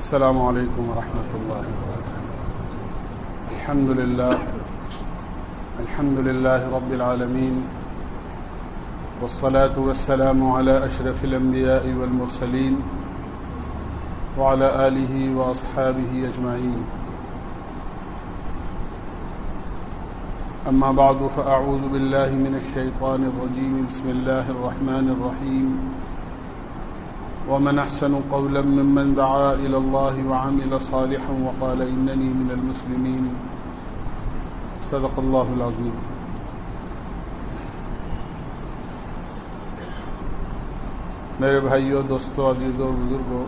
السلام علیکم ورحمۃ اللہ وبرکاتہ۔ الحمد للہ رب العالمین، والصلاة والسلام علی اشرف الانبیاء والمرسلین وعلی آلہ واصحابہ اجمعین، اما بعد فاعوذ باللہ من الشیطان الرجیم، بسم اللہ الرحمن الرحیم۔ ومن احسن قولا ممن دعا الى الله وعمل صالحا وقال انني من المسلمين، صدق اللہ العظیم۔ میرے بھائیوں، دوستوں، عزیزوں اور بزرگوں،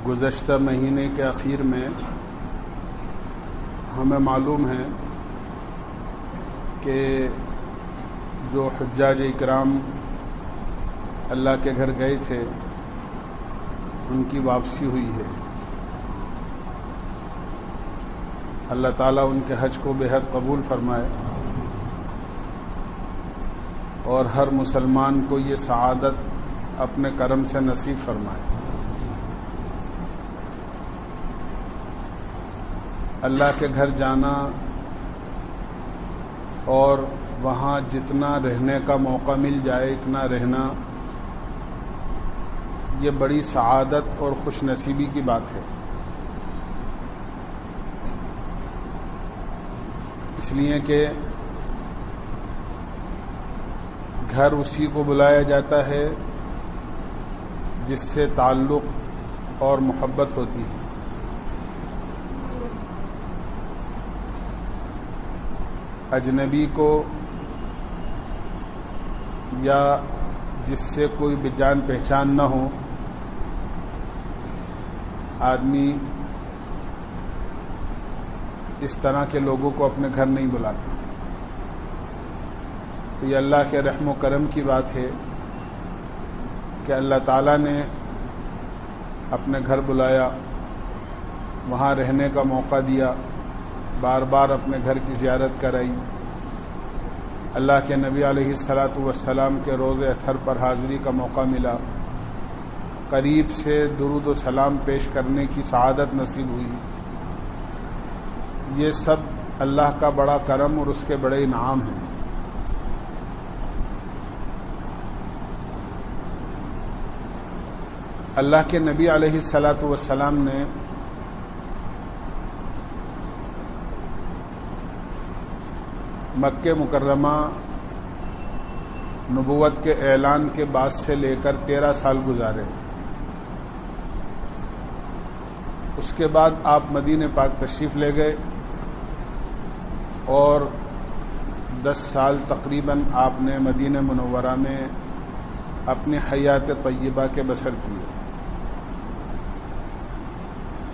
گزشتہ مہینے کے اخیر میں ہمیں معلوم ہے کہ جو حجاج اکرام اللہ کے گھر گئے تھے ان کی واپسی ہوئی ہے۔ اللہ تعالیٰ ان کے حج کو بے حد قبول فرمائے اور ہر مسلمان کو یہ سعادت اپنے کرم سے نصیب فرمائے۔ اللہ کے گھر جانا اور وہاں جتنا رہنے کا موقع مل جائے اتنا رہنا، یہ بڑی سعادت اور خوش نصیبی کی بات ہے۔ اس لیے کہ گھر اسی کو بلایا جاتا ہے جس سے تعلق اور محبت ہوتی ہے۔ اجنبی کو یا جس سے کوئی جان پہچان نہ ہو، آدمی اس طرح کے لوگوں کو اپنے گھر نہیں بلاتا۔ تو یہ اللہ کے رحم و کرم کی بات ہے کہ اللہ تعالیٰ نے اپنے گھر بلایا، وہاں رہنے کا موقع دیا، بار بار اپنے گھر کی زیارت کرائی، اللہ کے نبی علیہ الصلاۃ والسلام کے روز اطہر پر حاضری کا موقع ملا، قریب سے درود و سلام پیش کرنے کی سعادت نصیب ہوئی۔ یہ سب اللہ کا بڑا کرم اور اس کے بڑے انعام ہیں۔ اللہ کے نبی علیہ الصلاۃ والسلام نے مکہ مکرمہ نبوت کے اعلان کے بعد سے لے کر 13 سال گزارے۔ اس کے بعد آپ مدینہ پاک تشریف لے گئے اور 10 سال تقریباً آپ نے مدینہ منورہ میں اپنی حیات طیبہ کے بسر کیے۔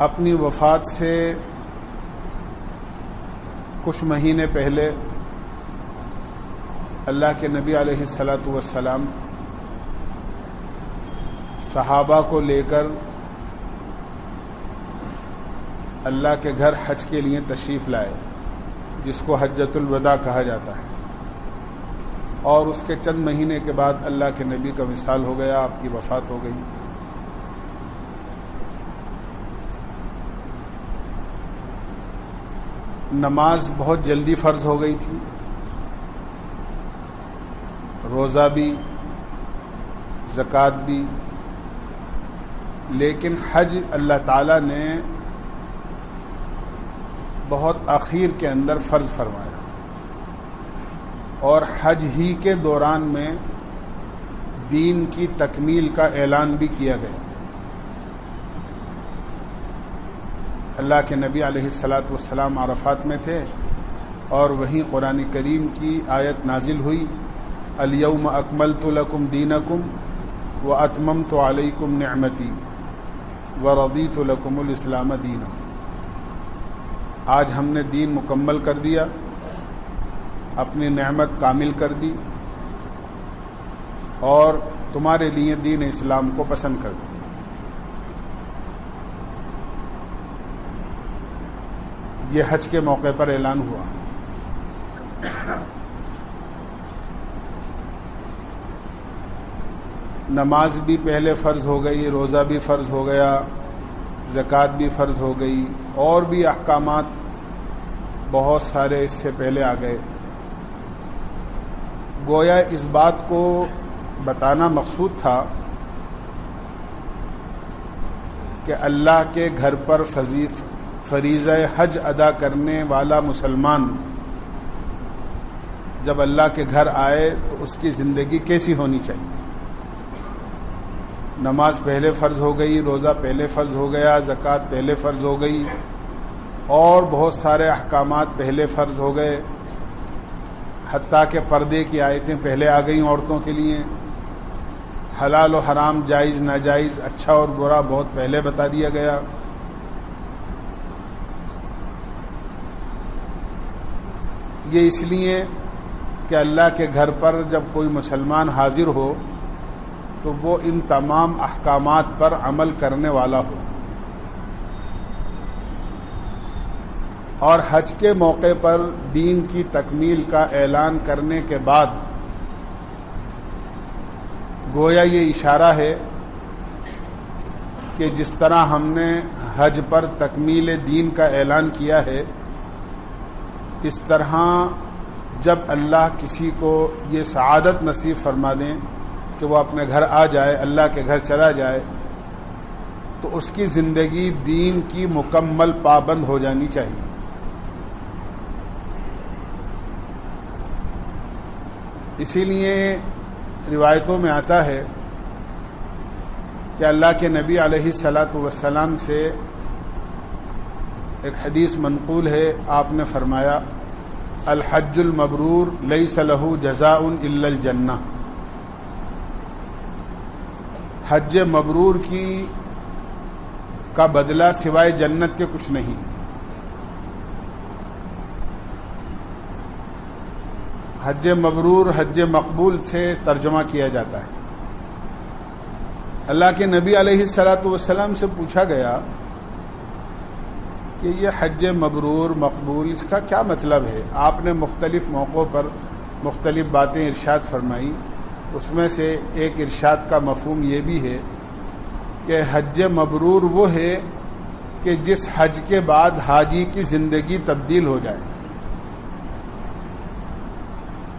اپنی وفات سے کچھ مہینے پہلے اللہ کے نبی علیہ الصلاۃ والسلام صحابہ کو لے کر اللہ کے گھر حج کے لیے تشریف لائے، جس کو حجۃ الوداع کہا جاتا ہے۔ اور اس کے چند مہینے کے بعد اللہ کے نبی کا وصال ہو گیا، آپ کی وفات ہو گئی۔ نماز بہت جلدی فرض ہو گئی تھی، روزہ بھی، زکوٰۃ بھی، لیکن حج اللہ تعالیٰ نے بہت اخیر کے اندر فرض فرمایا، اور حج ہی کے دوران میں دین کی تکمیل کا اعلان بھی کیا گیا۔ اللہ کے نبی علیہ الصلاۃ والسلام عرفات میں تھے اور وہیں قرآن کریم کی آیت نازل ہوئی، الیوم اکملت لکم دینکم واتممت علیکم نعمتی ورضیت لکم الاسلام دینا۔ آج ہم نے دین مکمل کر دیا، اپنی نعمت کامل کر دی اور تمہارے لیے دین اسلام کو پسند کر دیا۔ یہ حج کے موقع پر اعلان ہوا۔ نماز بھی پہلے فرض ہو گئی، روزہ بھی فرض ہو گیا، زکوٰۃ بھی فرض ہو گئی، اور بھی احکامات بہت سارے اس سے پہلے آ گئے۔ گویا اس بات کو بتانا مقصود تھا کہ اللہ کے گھر پر فریضہ حج ادا کرنے والا مسلمان جب اللہ کے گھر آئے تو اس کی زندگی کیسی ہونی چاہیے۔ نماز پہلے فرض ہو گئی، روزہ پہلے فرض ہو گیا، زکوٰۃ پہلے فرض ہو گئی، اور بہت سارے احکامات پہلے فرض ہو گئے، حتیٰ کہ پردے کی آیتیں پہلے آ گئیں عورتوں کے لیے، حلال و حرام، جائز ناجائز، اچھا اور برا بہت پہلے بتا دیا گیا۔ یہ اس لیے کہ اللہ کے گھر پر جب کوئی مسلمان حاضر ہو تو وہ ان تمام احکامات پر عمل کرنے والا ہو، اور حج کے موقع پر دین کی تکمیل کا اعلان کرنے کے بعد گویا یہ اشارہ ہے کہ جس طرح ہم نے حج پر تکمیل دین کا اعلان کیا ہے، اس طرح جب اللہ کسی کو یہ سعادت نصیب فرما دیں کہ وہ اپنے گھر آ جائے، اللہ کے گھر چلا جائے، تو اس کی زندگی دین کی مکمل پابند ہو جانی چاہیے۔ اسی لیے روایتوں میں آتا ہے کہ اللہ کے نبی علیہ الصلاۃ والسلام سے ایک حدیث منقول ہے، آپ نے فرمایا الحج المبرور لیس لہ جزاء الا الجنہ، حج مبرور کا بدلہ سوائے جنت کے کچھ نہیں ہے۔ حج مبرور حج مقبول سے ترجمہ کیا جاتا ہے۔ اللہ کے نبی علیہ الصلاۃ والسلام سے پوچھا گیا کہ یہ حج مبرور مقبول اس کا کیا مطلب ہے؟ آپ نے مختلف موقعوں پر مختلف باتیں ارشاد فرمائی، اس میں سے ایک ارشاد کا مفہوم یہ بھی ہے کہ حج مبرور وہ ہے کہ جس حج کے بعد حاجی کی زندگی تبدیل ہو جائے۔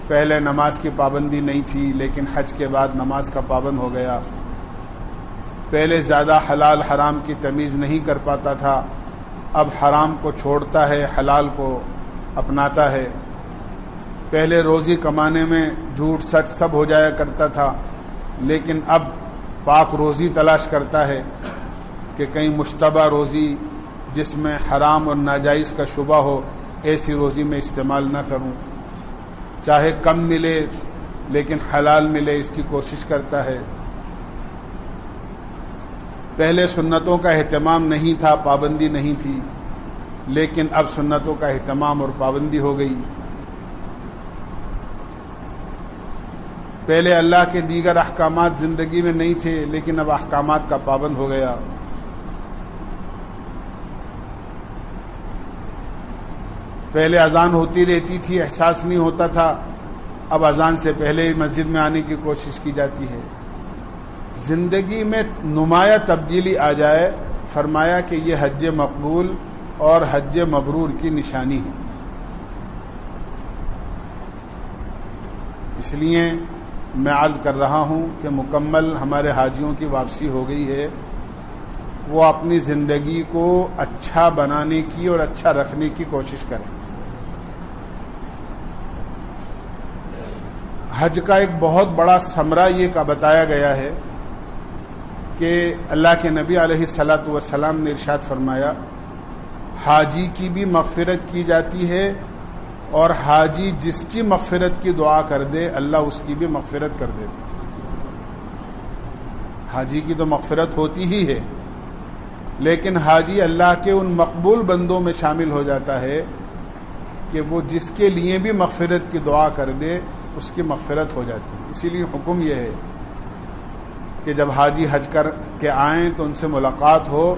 پہلے نماز کی پابندی نہیں تھی لیکن حج کے بعد نماز کا پابند ہو گیا، پہلے زیادہ حلال حرام کی تمیز نہیں کر پاتا تھا، اب حرام کو چھوڑتا ہے، حلال کو اپناتا ہے، پہلے روزی کمانے میں جھوٹ سچ سب ہو جایا کرتا تھا، لیکن اب پاک روزی تلاش کرتا ہے کہ کہیں مشتبہ روزی جس میں حرام اور ناجائز کا شبہ ہو، ایسی روزی میں استعمال نہ کروں، چاہے کم ملے لیکن حلال ملے، اس کی کوشش کرتا ہے۔ پہلے سنتوں کا اہتمام نہیں تھا، پابندی نہیں تھی، لیکن اب سنتوں کا اہتمام اور پابندی ہو گئی۔ پہلے اللہ کے دیگر احکامات زندگی میں نہیں تھے لیکن اب احکامات کا پابند ہو گیا۔ پہلے اذان ہوتی رہتی تھی، احساس نہیں ہوتا تھا، اب اذان سے پہلے ہی مسجد میں آنے کی کوشش کی جاتی ہے۔ زندگی میں نمایاں تبدیلی آ جائے، فرمایا کہ یہ حج مقبول اور حج مبرور کی نشانی ہے۔ اس لیے میں عرض کر رہا ہوں کہ مکمل ہمارے حاجیوں کی واپسی ہو گئی ہے، وہ اپنی زندگی کو اچھا بنانے کی اور اچھا رکھنے کی کوشش کریں۔ حج کا ایک بہت بڑا ثمرہ یہ کا بتایا گیا ہے کہ اللہ کے نبی علیہ الصلاۃ والسلام نے ارشاد فرمایا حاجی کی بھی مغفرت کی جاتی ہے، اور حاجی جس کی مغفرت کی دعا کر دے اللہ اس کی بھی مغفرت کر دیتے۔ حاجی کی تو مغفرت ہوتی ہی ہے، لیکن حاجی اللہ کے ان مقبول بندوں میں شامل ہو جاتا ہے کہ وہ جس کے لیے بھی مغفرت کی دعا کر دے اس کی مغفرت ہو جاتی ہے۔ اسی لیے حکم یہ ہے کہ جب حاجی حج کر کے آئیں تو ان سے ملاقات ہو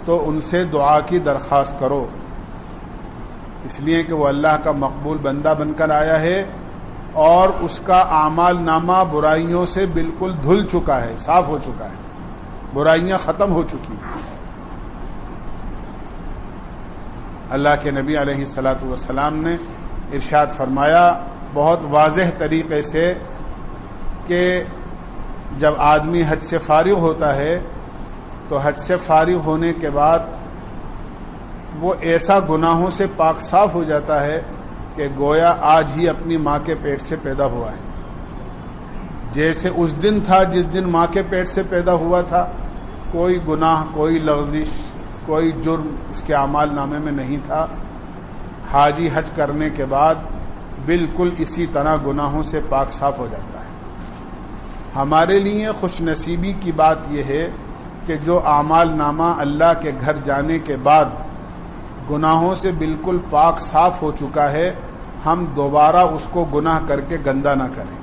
تو ان سے دعا کی درخواست کرو، اس لیے کہ وہ اللہ کا مقبول بندہ بن کر آیا ہے، اور اس کا اعمال نامہ برائیوں سے بالکل دھل چکا ہے، صاف ہو چکا ہے، برائیاں ختم ہو چکی ہیں۔ اللہ کے نبی علیہ الصلاۃ والسلام نے ارشاد فرمایا بہت واضح طریقے سے کہ جب آدمی حج سے فارغ ہوتا ہے تو حج سے فارغ ہونے کے بعد وہ ایسا گناہوں سے پاک صاف ہو جاتا ہے کہ گویا آج ہی اپنی ماں کے پیٹ سے پیدا ہوا ہے، جیسے اس دن تھا جس دن ماں کے پیٹ سے پیدا ہوا تھا۔ کوئی گناہ، کوئی لغزش، کوئی جرم اس کے اعمال نامے میں نہیں تھا۔ حاجی حج کرنے کے بعد بالکل اسی طرح گناہوں سے پاک صاف ہو جاتا ہے۔ ہمارے لیے خوش نصیبی کی بات یہ ہے کہ جو اعمال نامہ اللہ کے گھر جانے کے بعد گناہوں سے بالکل پاک صاف ہو چکا ہے، ہم دوبارہ اس کو گناہ کر کے گندا نہ کریں۔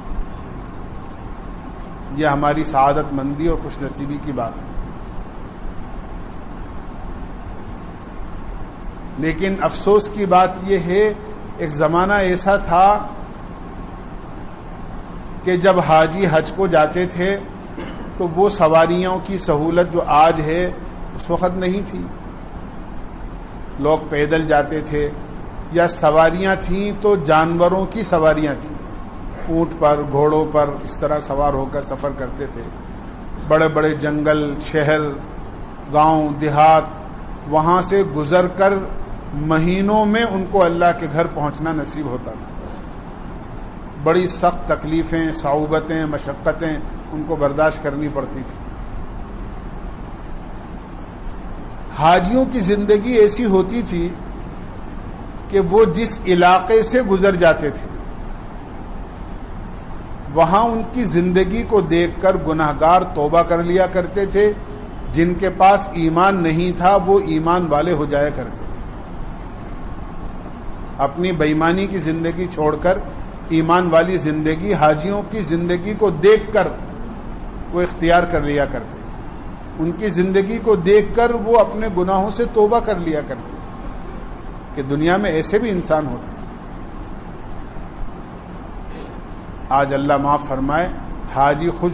یہ ہماری سعادت مندی اور خوش نصیبی کی بات ہے۔ لیکن افسوس کی بات یہ ہے، ایک زمانہ ایسا تھا کہ جب حاجی حج کو جاتے تھے تو وہ سواریوں کی سہولت جو آج ہے اس وقت نہیں تھی۔ لوگ پیدل جاتے تھے، یا سواریاں تھیں تو جانوروں کی سواریاں تھیں، اونٹ پر، گھوڑوں پر اس طرح سوار ہو کر سفر کرتے تھے۔ بڑے بڑے جنگل، شہر، گاؤں، دیہات، وہاں سے گزر کر مہینوں میں ان کو اللہ کے گھر پہنچنا نصیب ہوتا تھا۔ بڑی سخت تکلیفیں، صعوبتیں، مشقتیں ان کو برداشت کرنی پڑتی تھی۔ حاجیوں کی زندگی ایسی ہوتی تھی کہ وہ جس علاقے سے گزر جاتے تھے وہاں ان کی زندگی کو دیکھ کر گناہگار توبہ کر لیا کرتے تھے۔ جن کے پاس ایمان نہیں تھا وہ ایمان والے ہو جایا کرتے تھے۔ اپنی بےایمانی کی زندگی چھوڑ کر ایمان والی زندگی حاجیوں کی زندگی کو دیکھ کر وہ اختیار کر لیا کرتے۔ ان کی زندگی کو دیکھ کر وہ اپنے گناہوں سے توبہ کر لیا کرتے کہ دنیا میں ایسے بھی انسان ہوتے ہیں۔ آج اللہ معاف فرمائے، حاجی خود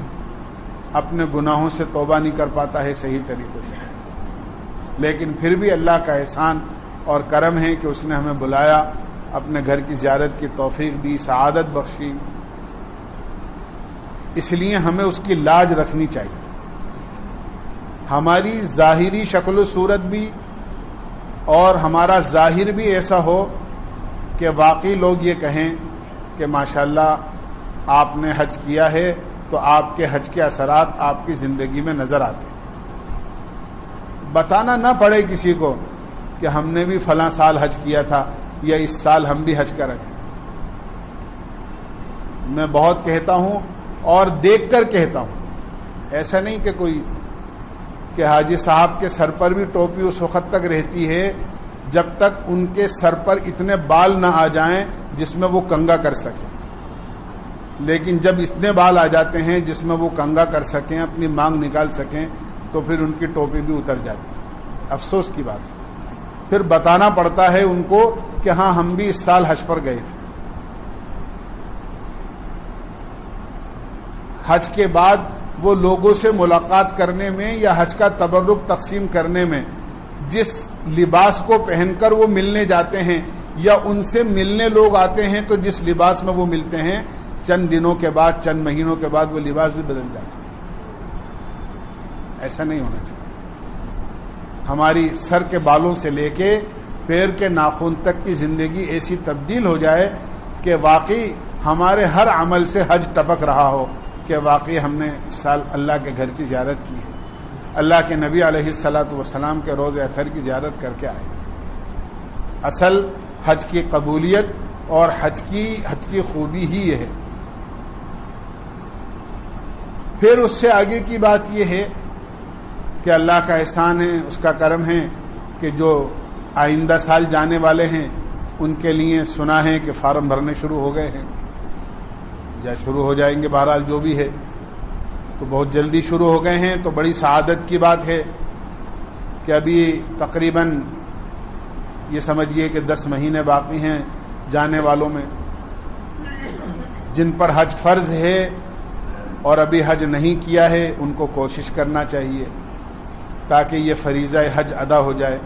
اپنے گناہوں سے توبہ نہیں کر پاتا ہے صحیح طریقے سے، لیکن پھر بھی اللہ کا احسان اور کرم ہے کہ اس نے ہمیں بلایا، اپنے گھر کی زیارت کی توفیق دی، سعادت بخشی۔ اس لیے ہمیں اس کی لاج رکھنی چاہیے۔ ہماری ظاہری شکل و صورت بھی اور ہمارا ظاہر بھی ایسا ہو کہ واقعی لوگ یہ کہیں کہ ماشاءاللہ آپ نے حج کیا ہے، تو آپ کے حج کے اثرات آپ کی زندگی میں نظر آتے ہیں۔ بتانا نہ پڑے کسی کو کہ ہم نے بھی فلاں سال حج کیا تھا، یا اس سال ہم بھی حج کریں گے۔ میں بہت کہتا ہوں اور دیکھ کر کہتا ہوں، ایسا نہیں کہ کوئی کہ حاجی صاحب کے سر پر بھی ٹوپی اس وقت تک رہتی ہے جب تک ان کے سر پر اتنے بال نہ آ جائیں جس میں وہ کنگا کر سکیں، لیکن جب اتنے بال آ جاتے ہیں جس میں وہ کنگا کر سکیں، اپنی مانگ نکال سکیں، تو پھر ان کی ٹوپی بھی اتر جاتی ہے۔ افسوس کی بات ہے، پھر بتانا پڑتا ہے ان کو کہ ہاں ہم بھی اس سال حج پر گئے تھے۔ حج کے بعد وہ لوگوں سے ملاقات کرنے میں یا حج کا تبرک تقسیم کرنے میں جس لباس کو پہن کر وہ ملنے جاتے ہیں، یا ان سے ملنے لوگ آتے ہیں تو جس لباس میں وہ ملتے ہیں، چند دنوں کے بعد، چند مہینوں کے بعد وہ لباس بھی بدل جاتا ہے۔ ایسا نہیں ہونا چاہیے۔ ہماری سر کے بالوں سے لے کے پیر کے ناخن تک کی زندگی ایسی تبدیل ہو جائے کہ واقعی ہمارے ہر عمل سے حج ٹپک رہا ہو کہ واقعی ہم نے اس سال اللہ کے گھر کی زیارت کی ہے، اللہ کے نبی علیہ الصلاۃ والسلام کے روضہ اطہر کی زیارت کر کے آئے۔ اصل حج کی قبولیت اور حج کی خوبی ہی یہ ہے۔ پھر اس سے آگے کی بات یہ ہے کہ اللہ کا احسان ہے، اس کا کرم ہے کہ جو آئندہ سال جانے والے ہیں ان کے لیے سنا ہے کہ فارم بھرنے شروع ہو گئے ہیں یا شروع ہو جائیں گے، بہرحال جو بھی ہے تو بہت جلدی شروع ہو گئے ہیں۔ تو بڑی سعادت کی بات ہے کہ ابھی تقریباً یہ سمجھیے کہ 10 مہینے باقی ہیں جانے والوں میں۔ جن پر حج فرض ہے اور ابھی حج نہیں کیا ہے ان کو کوشش کرنا چاہیے تاکہ یہ فریضہ حج ادا ہو جائے۔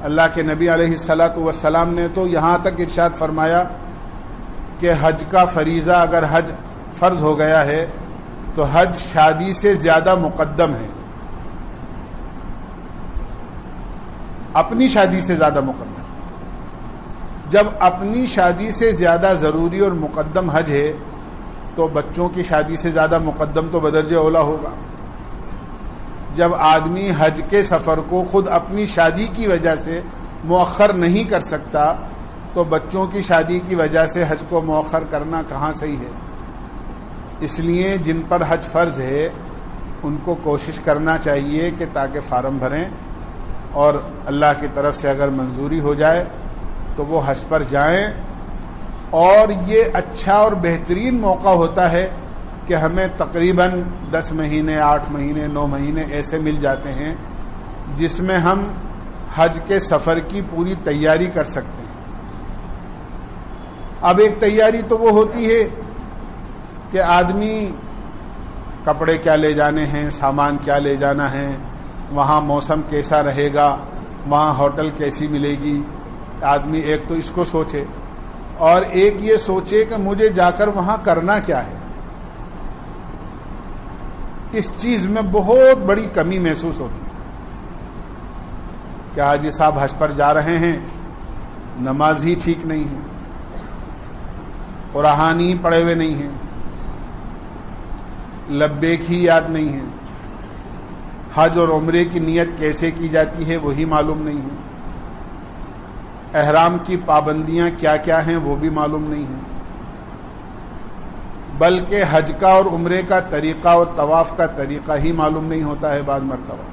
اللہ کے نبی علیہ الصلاۃ والسلام نے تو یہاں تک ارشاد فرمایا کہ حج کا فریضہ اگر حج فرض ہو گیا ہے تو حج شادی سے زیادہ مقدم ہے، اپنی شادی سے زیادہ مقدم۔ جب اپنی شادی سے زیادہ ضروری اور مقدم حج ہے تو بچوں کی شادی سے زیادہ مقدم تو بدرجہ اولا ہوگا۔ جب آدمی حج کے سفر کو خود اپنی شادی کی وجہ سے مؤخر نہیں کر سکتا تو بچوں کی شادی کی وجہ سے حج کو مؤخر کرنا کہاں صحیح ہے؟ اس لیے جن پر حج فرض ہے ان کو کوشش کرنا چاہیے کہ تاکہ فارم بھریں اور اللہ کی طرف سے اگر منظوری ہو جائے تو وہ حج پر جائیں۔ اور یہ اچھا اور بہترین موقع ہوتا ہے کہ ہمیں تقریباً 10 مہینے 8 مہینے 9 مہینے ایسے مل جاتے ہیں جس میں ہم حج کے سفر کی پوری تیاری کر سکتے ہیں۔ اب ایک تیاری تو وہ ہوتی ہے کہ آدمی کپڑے کیا لے جانے ہیں، سامان کیا لے جانا ہے، وہاں موسم کیسا رہے گا، وہاں ہوٹل کیسی ملے گی۔ آدمی ایک تو اس کو سوچے اور ایک یہ سوچے کہ مجھے جا کر وہاں کرنا کیا ہے۔ اس چیز میں بہت بڑی کمی محسوس ہوتی ہے کہ حاجی صاحب حج پر جا رہے ہیں، نماز ہی ٹھیک نہیں ہے، قرآن ہی پڑھے ہوئے نہیں ہیں، لبیک ہی یاد نہیں ہے، حج اور عمرے کی نیت کیسے کی جاتی ہے وہی معلوم نہیں ہے، احرام کی پابندیاں کیا کیا ہیں وہ بھی معلوم نہیں ہیں، بلکہ حج کا اور عمرے کا طریقہ اور طواف کا طریقہ ہی معلوم نہیں ہوتا ہے بعض مرتبہ۔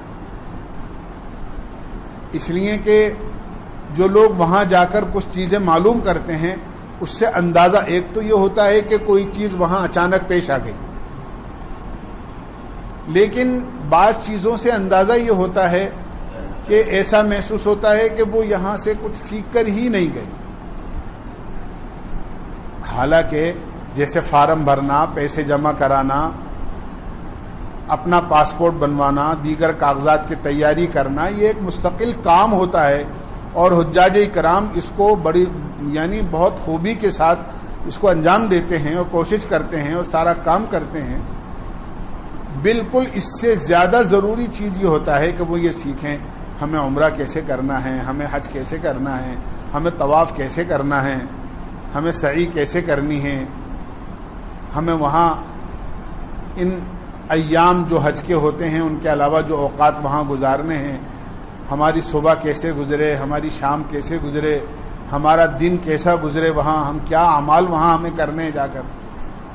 اس لیے کہ جو لوگ وہاں جا کر کچھ چیزیں معلوم کرتے ہیں اس سے اندازہ ایک تو یہ ہوتا ہے کہ کوئی چیز وہاں اچانک پیش آ گئی، لیکن بعض چیزوں سے اندازہ یہ ہوتا ہے کہ ایسا محسوس ہوتا ہے کہ وہ یہاں سے کچھ سیکھ کر ہی نہیں گئے۔ حالانکہ جیسے فارم بھرنا، پیسے جمع کرانا، اپنا پاسپورٹ بنوانا، دیگر کاغذات کی تیاری کرنا یہ ایک مستقل کام ہوتا ہے اور حجاج کرام اس کو بڑی بہت خوبی کے ساتھ اس کو انجام دیتے ہیں اور کوشش کرتے ہیں اور سارا کام کرتے ہیں۔ بالکل اس سے زیادہ ضروری چیز یہ ہوتا ہے کہ وہ یہ سیکھیں ہمیں عمرہ کیسے کرنا ہے، ہمیں حج کیسے کرنا ہے، ہمیں طواف کیسے کرنا ہے، ہمیں سعی کیسے کرنی ہے، ہمیں وہاں ان ایام جو حج کے ہوتے ہیں ان کے علاوہ جو اوقات وہاں گزارنے ہیں، ہماری صبح کیسے گزرے، ہماری شام کیسے گزرے، ہمارا دن کیسا گزرے، وہاں ہم کیا اعمال وہاں ہمیں کرنے جا کر،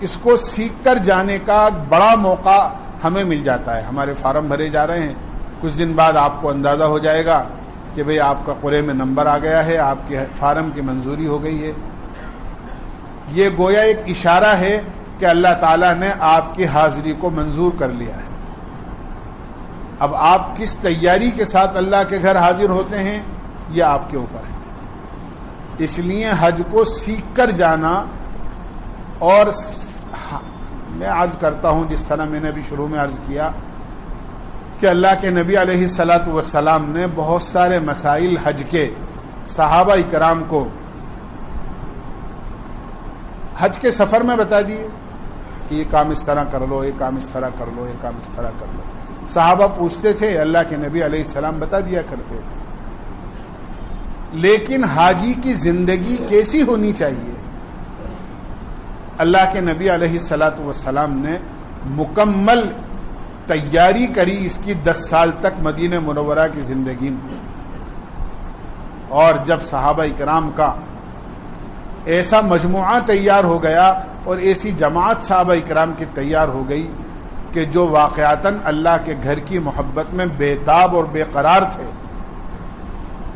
اس کو سیکھ کر جانے کا بڑا موقع ہمیں مل جاتا ہے۔ ہمارے فارم بھرے جا رہے ہیں، کچھ دن بعد آپ کو اندازہ ہو جائے گا کہ بھئی آپ کا قرعے میں نمبر آ گیا ہے، آپ کے فارم کی منظوری ہو گئی ہے۔ یہ گویا ایک اشارہ ہے کہ اللہ تعالیٰ نے آپ کی حاضری کو منظور کر لیا ہے۔ اب آپ کس تیاری کے ساتھ اللہ کے گھر حاضر ہوتے ہیں یہ آپ کے اوپر ہے۔ اس لیے حج کو سیکھ کر جانا، اور میں عرض کرتا ہوں جس طرح میں نے ابھی شروع میں عرض کیا کہ اللہ کے نبی علیہ الصلاۃ والسلام نے بہت سارے مسائل حج کے صحابہ کرام کو حج کے سفر میں بتا دیے کہ یہ کام اس طرح کر لو، یہ کام اس طرح کر لو، یہ کام اس طرح کر لو۔ صحابہ پوچھتے تھے، اللہ کے نبی علیہ السلام بتا دیا کرتے تھے۔ لیکن حاجی کی زندگی کیسی ہونی چاہیے؟ اللہ کے نبی علیہ الصلاۃ والسلام نے مکمل تیاری کری اس کی 10 سال تک مدینہ منورہ کی زندگی میں، اور جب صحابہ کرام کا ایسا مجموعہ تیار ہو گیا اور ایسی جماعت صحابہ کرام کی تیار ہو گئی کہ جو واقعتاً اللہ کے گھر کی محبت میں بے تاب اور بے قرار تھے،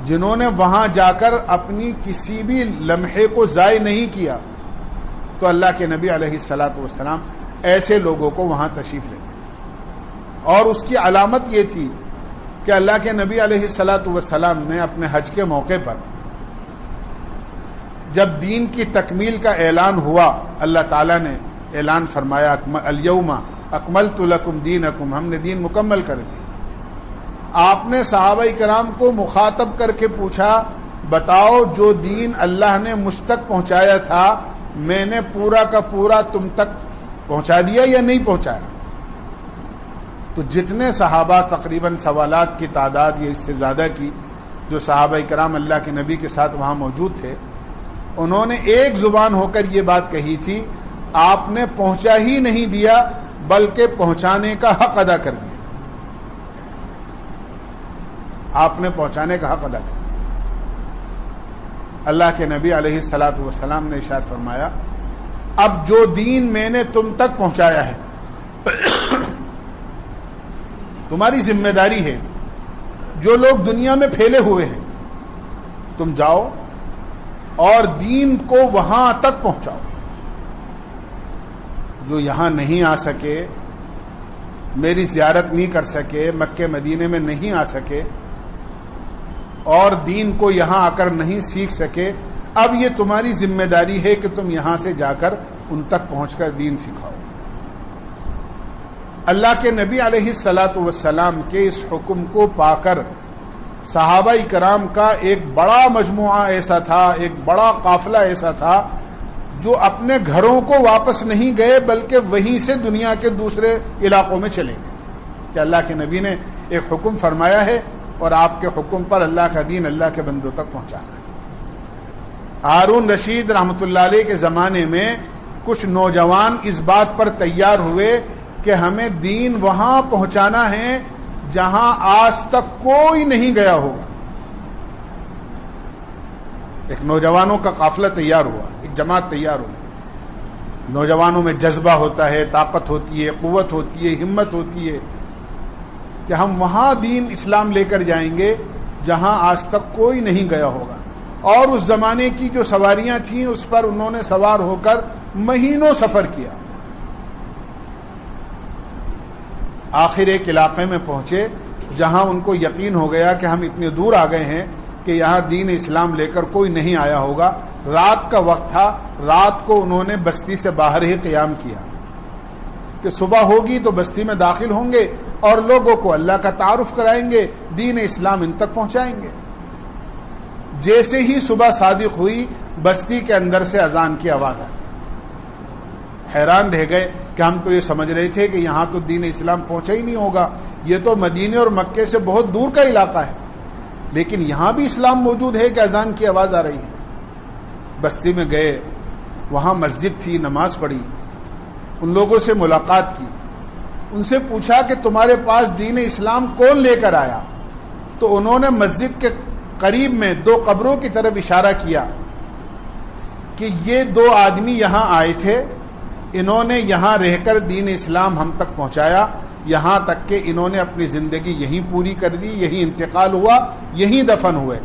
جنہوں نے وہاں جا کر اپنی کسی بھی لمحے کو ضائع نہیں کیا، تو اللہ کے نبی علیہ الصلاۃ والسلام ایسے لوگوں کو وہاں تشریف لے گئے۔ اور اس کی علامت یہ تھی کہ اللہ کے نبی علیہ الصلاۃ والسلام نے اپنے حج کے موقع پر جب دین کی تکمیل کا اعلان ہوا، اللہ تعالیٰ نے اعلان فرمایا الیوم اکملت لکم دینکم، ہم نے دین مکمل کر دیا۔ آپ نے صحابہ کرام کو مخاطب کر کے پوچھا بتاؤ جو دین اللہ نے مجھ تک پہنچایا تھا میں نے پورا کا پورا تم تک پہنچا دیا یا نہیں پہنچایا؟ تو جتنے صحابہ، تقریباً سوالات کی تعداد یہ اس سے زیادہ کی، جو صحابہ کرام اللہ کے نبی کے ساتھ وہاں موجود تھے، انہوں نے ایک زبان ہو کر یہ بات کہی تھی آپ نے پہنچا ہی نہیں دیا بلکہ پہنچانے کا حق ادا کر دیا۔ آپ نے پہنچانے کا حق ادا کیا۔ اللہ کے نبی علیہ الصلاۃ والسلام نے ارشاد فرمایا اب جو دین میں نے تم تک پہنچایا ہے تمہاری ذمہ داری ہے، جو لوگ دنیا میں پھیلے ہوئے ہیں تم جاؤ اور دین کو وہاں تک پہنچاؤ۔ جو یہاں نہیں آ سکے، میری زیارت نہیں کر سکے، مکہ مدینے میں نہیں آ سکے اور دین کو یہاں آ کر نہیں سیکھ سکے، اب یہ تمہاری ذمہ داری ہے کہ تم یہاں سے جا کر ان تک پہنچ کر دین سکھاؤ۔ اللہ کے نبی علیہ الصلاۃ والسلام کے اس حکم کو پا کر صحابہ کرام کا ایک بڑا مجموعہ ایسا تھا، ایک بڑا قافلہ ایسا تھا جو اپنے گھروں کو واپس نہیں گئے بلکہ وہیں سے دنیا کے دوسرے علاقوں میں چلے گئے کہ اللہ کے نبی نے ایک حکم فرمایا ہے اور آپ کے حکم پر اللہ کا دین اللہ کے بندوں تک پہنچانا ہے۔ ہارون رشید رحمۃ اللہ علیہ کے زمانے میں کچھ نوجوان اس بات پر تیار ہوئے کہ ہمیں دین وہاں پہنچانا ہے جہاں آج تک کوئی نہیں گیا ہوگا۔ ایک نوجوانوں کا قافلہ تیار ہوا، ایک جماعت تیار ہوئی۔ نوجوانوں میں جذبہ ہوتا ہے، طاقت ہوتی ہے، قوت ہوتی ہے، ہمت ہوتی ہے کہ ہم وہاں دین اسلام لے کر جائیں گے جہاں آج تک کوئی نہیں گیا ہوگا۔ اور اس زمانے کی جو سواریاں تھیں اس پر انہوں نے سوار ہو کر مہینوں سفر کیا۔ آخر ایک علاقے میں پہنچے جہاں ان کو یقین ہو گیا کہ ہم اتنے دور آ گئے ہیں کہ یہاں دین اسلام لے کر کوئی نہیں آیا ہوگا۔ رات کا وقت تھا، رات کو انہوں نے بستی سے باہر ہی قیام کیا کہ صبح ہوگی تو بستی میں داخل ہوں گے اور لوگوں کو اللہ کا تعارف کرائیں گے، دین اسلام ان تک پہنچائیں گے۔ جیسے ہی صبح صادق ہوئی بستی کے اندر سے اذان کی آواز آئی۔ حیران رہ گئے کہ ہم تو یہ سمجھ رہے تھے کہ یہاں تو دین اسلام پہنچا ہی نہیں ہوگا، یہ تو مدینے اور مکے سے بہت دور کا علاقہ ہے، لیکن یہاں بھی اسلام موجود ہے کہ اذان کی آواز آ رہی ہے۔ بستی میں گئے، وہاں مسجد تھی، نماز پڑھی، ان لوگوں سے ملاقات کی، ان سے پوچھا کہ تمہارے پاس دین اسلام کون لے کر آیا؟ تو انہوں نے مسجد کے قریب میں 2 قبروں کی طرف اشارہ کیا کہ یہ 2 آدمی یہاں آئے تھے، انہوں نے یہاں رہ کر دین اسلام ہم تک پہنچایا، یہاں تک کہ انہوں نے اپنی زندگی یہیں پوری کر دی، یہیں انتقال ہوا، یہیں دفن ہوئے۔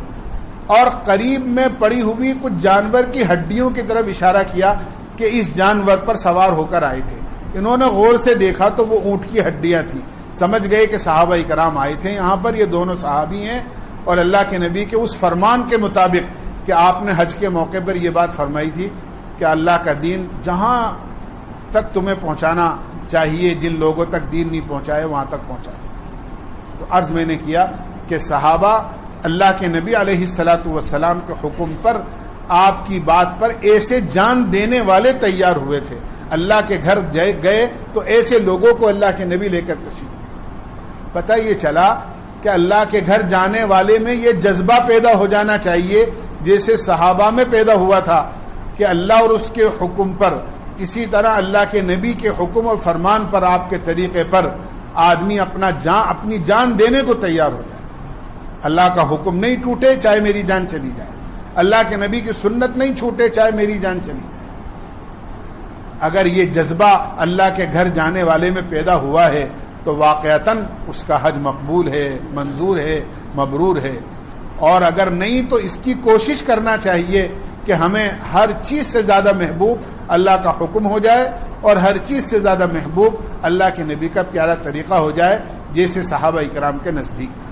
اور قریب میں پڑی ہوئی کچھ جانور کی ہڈیوں کی طرف اشارہ کیا کہ اس جانور پر سوار ہو کر آئے تھے۔ انہوں نے غور سے دیکھا تو وہ اونٹ کی ہڈیاں تھیں، سمجھ گئے کہ صحابہ کرام آئے تھے یہاں پر، یہ دونوں صحابی ہیں اور اللہ کے نبی کے اس فرمان کے مطابق کہ آپ نے حج کے موقع پر یہ بات فرمائی تھی کہ اللہ کا دین جہاں تک تمہیں پہنچانا چاہیے، جن لوگوں تک دین نہیں پہنچائے وہاں تک پہنچائے۔ تو عرض میں نے کیا کہ صحابہ اللہ کے نبی علیہ الصلاۃ والسلام کے حکم پر، آپ کی بات پر ایسے جان دینے والے تیار ہوئے تھے۔ اللہ کے گھر گئے تو ایسے لوگوں کو اللہ کے نبی لے کر تشریف لائے۔ پتہ یہ چلا کہ اللہ کے گھر جانے والے میں یہ جذبہ پیدا ہو جانا چاہیے جیسے صحابہ میں پیدا ہوا تھا کہ اللہ اور اس کے حکم پر، اسی طرح اللہ کے نبی کے حکم اور فرمان پر، آپ کے طریقے پر آدمی اپنی جان دینے کو تیار ہو جائے۔ اللہ کا حکم نہیں ٹوٹے چاہے میری جان چلی جائے، اللہ کے نبی کی سنت نہیں چھوٹے چاہے میری جان چلی جائے۔ اگر یہ جذبہ اللہ کے گھر جانے والے میں پیدا ہوا ہے تو واقعتاً اس کا حج مقبول ہے، منظور ہے، مبرور ہے۔ اور اگر نہیں تو اس کی کوشش کرنا چاہیے کہ ہمیں ہر چیز سے زیادہ محبوب اللہ کا حکم ہو جائے اور ہر چیز سے زیادہ محبوب اللہ کے نبی کا پیارا طریقہ ہو جائے جیسے صحابہ کرام کے نزدیک تھا۔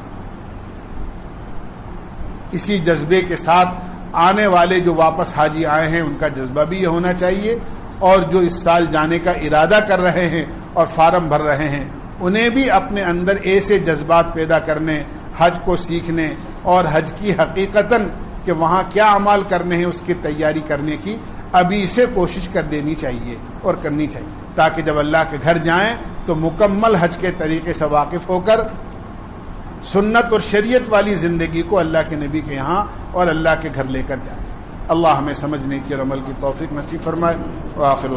اسی جذبے کے ساتھ آنے والے جو واپس حاجی آئے ہیں ان کا جذبہ بھی یہ ہونا چاہیے، اور جو اس سال جانے کا ارادہ کر رہے ہیں اور فارم بھر رہے ہیں انہیں بھی اپنے اندر ایسے جذبات پیدا کرنے، حج کو سیکھنے اور حج کی حقیقتاً کہ وہاں کیا اعمال کرنے ہیں اس کی تیاری کرنے کی ابھی سے کوشش کر دینی چاہیے اور کرنی چاہیے، تاکہ جب اللہ کے گھر جائیں تو مکمل حج کے طریقے سے واقف ہو کر سنت اور شریعت والی زندگی کو اللہ کے نبی کے یہاں اور اللہ کے گھر لے کر جائیں۔ اللہ ہمیں سمجھنے کی اور عمل کی توفیق نصیب فرمائے۔ وآخر